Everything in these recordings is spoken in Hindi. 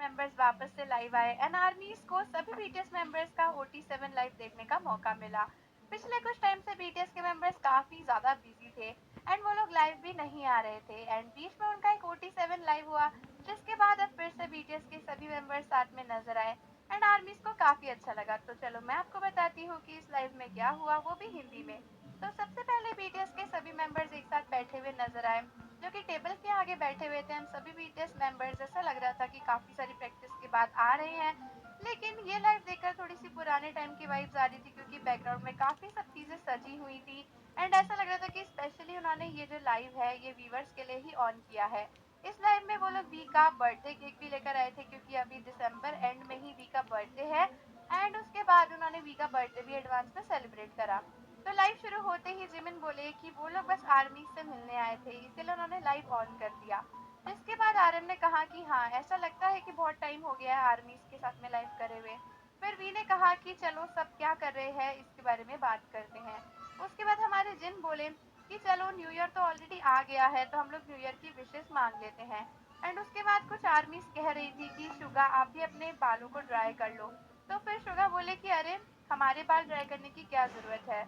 मेंबर्स वापस से लाइव आए एंड आर्मीज को सभी बीटीएस मेंबर्स का OT7 लाइव देखने का मौका मिला। पिछले कुछ टाइम से बीटीएस के मेंबर्स काफी ज्यादा बिजी थे एंड वो लोग लाइव भी नहीं आ रहे थे एंड बीच में उनका एक OT7 लाइव हुआ, जिसके बाद अब फिर से बीटीएस के सभी मेंबर्स साथ में नजर आए एंड आर्मीज को काफी अच्छा लगा। तो चलो मैं आपको बताती हूँ कि इस लाइव में क्या हुआ, वो भी हिंदी में। तो सबसे पहले बीटीएस के सभी मेंबर्स एक साथ बैठे हुए नजर आए, जो कि टेबल के आगे बैठे हुए थे एंड सभी बीटीएस मेंबर्स, ऐसा लग रहा था कि काफी सारी प्रैक्टिस के बाद आ रहे हैं। लेकिन ये लाइव देखकर थोड़ी सी पुराने टाइम की वाइब्स आ रही थी, क्योंकि बैकग्राउंड में काफी सब चीजें सजी हुई थी एंड ऐसा लग रहा था कि स्पेशली उन्होंने ये जो लाइव है ये व्यूवर्स के लिए ही ऑन किया है। इस लाइव में वो लोग वी का बर्थडे केक भी लेकर आए थे, क्योंकि अभी दिसंबर एंड में ही वी का बर्थडे है एंड उसके बाद उन्होंने वी का बर्थडे भी एडवांस में सेलिब्रेट करा। तो लाइव शुरू होते ही जिमिन बोले कि वो लोग बस आर्मी से मिलने आए थे, इसीलिए उन्होंने लाइव ऑन कर दिया। जिसके बाद आरएम ने कहा कि हाँ, ऐसा लगता है कि बहुत टाइम हो गया है आर्मीज के साथ में लाइव करे हुए। फिर वी ने कहा कि चलो सब क्या कर रहे हैं इसके बारे में बात करते हैं। उसके बाद हमारे जिन बोले कि चलो न्यू ईयर तो ऑलरेडी आ गया है, तो हम लोग न्यू ईयर की विशेष मांग लेते हैं। एंड उसके बाद कुछ आर्मीज कह रही थी कि शुगा आप भी अपने बालों को ड्राई कर लो। तो फिर शुगा बोले कि अरे, हमारे बाल ड्राई करने की क्या जरूरत है।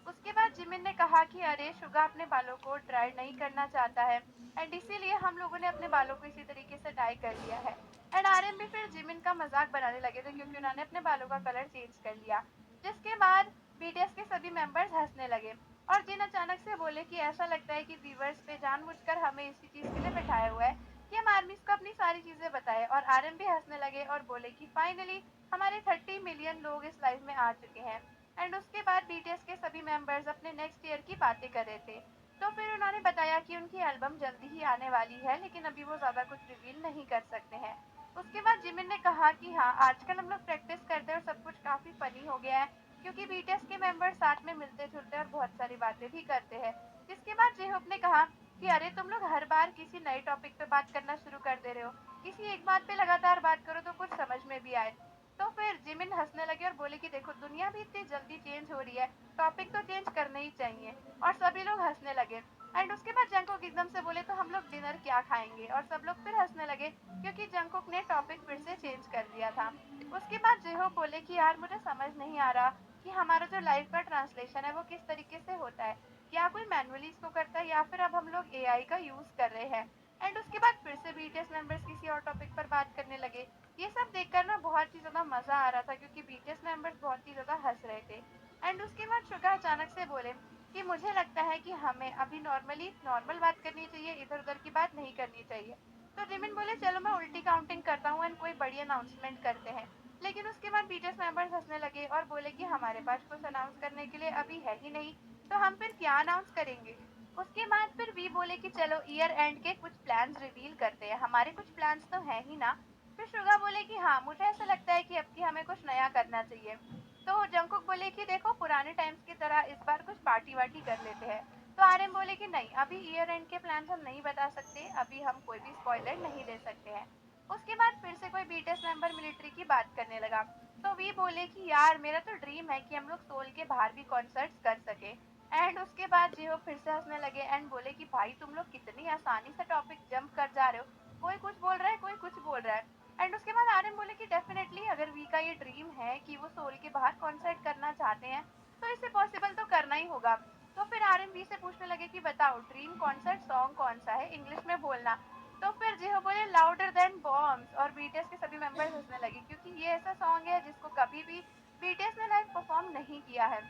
उसके बाद जिमिन ने कहा कि अरे, शुगा अपने बालों को ड्राई नहीं करना चाहता है एंड इसीलिए हम लोगों ने अपने बालों को इसी तरीके से डाई कर लिया है। एंड आरएम भी फिर जिमिन का मजाक बनाने लगे थे, क्योंकि उन्होंने अपने बालों का कलर चेंज कर लिया। जिसके बाद बीटीएस के सभी मेंबर्स हंसने लगे और जिन अचानक से बोले कि ऐसा लगता है कि व्यूवर्स पे जानबूझकर हमें इसी चीज के लिए बैठाया हुआ है कि हम आर्मीज को अपनी सारी चीजें बताएं। और आरएम भी हंसने लगे और बोले कि फाइनली हमारे 30 मिलियन लोग इस लाइव में आ चुके हैं। एंड उसके बाद बीटीएस के सभी मेंबर्स अपने नेक्स्ट ईयर की बातें कर रहे थे। तो फिर उन्होंने बताया कि उनकी एल्बम जल्दी ही आने वाली है, लेकिन अभी वो ज्यादा कुछ रिवील नहीं कर सकते हैं। उसके बाद जिमिन ने कहा कि हाँ, आजकल हम लोग प्रैक्टिस करते हैं और सब कुछ काफी फनी हो गया है, क्योंकि बीटीएस के मेंबर्स साथ में मिलते जुलते और बहुत सारी बातें भी करते हैं। जिसके बाद जेहोप ने कहा कि अरे, तुम लोग हर बार किसी नए टॉपिक पे बात करना शुरू कर दे रहे हो, किसी एक बात पे लगातार बात करो तो कुछ समझ में भी आए। तो फिर जिमिन हंसने लगे और बोले कि देखो, दुनिया भी इतनी जल्दी चेंज हो रही है, टॉपिक तो चेंज करना ही चाहिए। और सभी लोग हंसने लगे एंड उसके बाद जंकुक एकदम से बोले तो हम लोग डिनर क्या खाएंगे, और सब लोग फिर हंसने लगे, क्योंकि जंकुक ने टॉपिक फिर से चेंज कर दिया था। उसके बाद जेहोप बोले कि यार, मुझे समझ नहीं आ रहा कि हमारा जो लाइव का ट्रांसलेशन है वो किस तरीके से होता है, क्या कोई मैनुअली इसको करता है या फिर अब हम लोग एआई का यूज कर रहे हैं। एंड उसके बाद फिर से बीटीएस मेंबर्स किसी और टॉपिक पर बात करने लगे। ये सब देखकर ना बहुत ही ज्यादा मजा आ रहा था, क्योंकि बीटीएस मेंबर्स बहुत ही ज्यादा हंस रहे थे। एंड उसके बाद शुगा अचानक से बोले कि मुझे लगता है कि हमें अभी नॉर्मली नॉर्मल बात करनी चाहिए, इधर उधर की बात नहीं करनी चाहिए। तो जिमिन बोले चलो मैं उल्टी काउंटिंग करता हूँ एंड कोई बड़ी अनाउंसमेंट करते हैं। लेकिन उसके बाद बीटीएस मेंबर्स हंसने लगे और बोले कि हमारे पास कुछ अनाउंस करने के लिए अभी है ही नहीं, तो हम फिर क्या अनाउंस करेंगे। उसके बाद फिर वी बोले कि चलो ईयर एंड के कुछ प्लान्स रिवील करते हैं, हमारे कुछ प्लान्स तो है ही ना। फिर शुगा बोले कि हाँ, मुझे ऐसा लगता है कि अब की हमें कुछ नया करना चाहिए। तो जंकुक बोले कि देखो, पुराने टाइम्स की तरह इस बार कुछ पार्टी वार्टी कर लेते हैं। तो आरएम बोले कि नहीं, अभी ईयर एंड के प्लान्स हम नहीं बता सकते, अभी हम कोई भी स्पॉइलर नहीं दे सकते हैं। उसके बाद फिर से कोई बीटीएस मेंबर मिलिट्री की बात करने लगा। तो वी बोले कि यार, मेरा तो ड्रीम है कि हम लोग सोल के बाहर भी कॉन्सर्ट्स कर सके। एंड उसके बाद जिहो फिर से हंसने लगे एंड बोले कि भाई, तुम लोग कितनी आसानी से टॉपिक जंप कर जा रहे हो, कोई कुछ बोल रहा है, कोई कुछ बोल रहा है। एंड उसके बाद आर्यन बोले कि डेफिनेटली अगर वी का ये ड्रीम है कि वो सोल के बाहर कॉन्सर्ट करना चाहते हैं, तो इसे पॉसिबल तो करना ही होगा। तो फिर आर्यन वी से पूछने लगे कि बताओ, ड्रीम कॉन्सर्ट सॉन्ग कौन सा है, इंग्लिश में बोलना। तो फिर जिहो बोले लाउडर देन बॉम्ब्स, और बीटीएस के सभी मेंबर्स हंसने लगे, क्योंकि ये ऐसा सॉन्ग है जिसको कभी भी बीटीएस ने लाइव परफॉर्म नहीं किया है।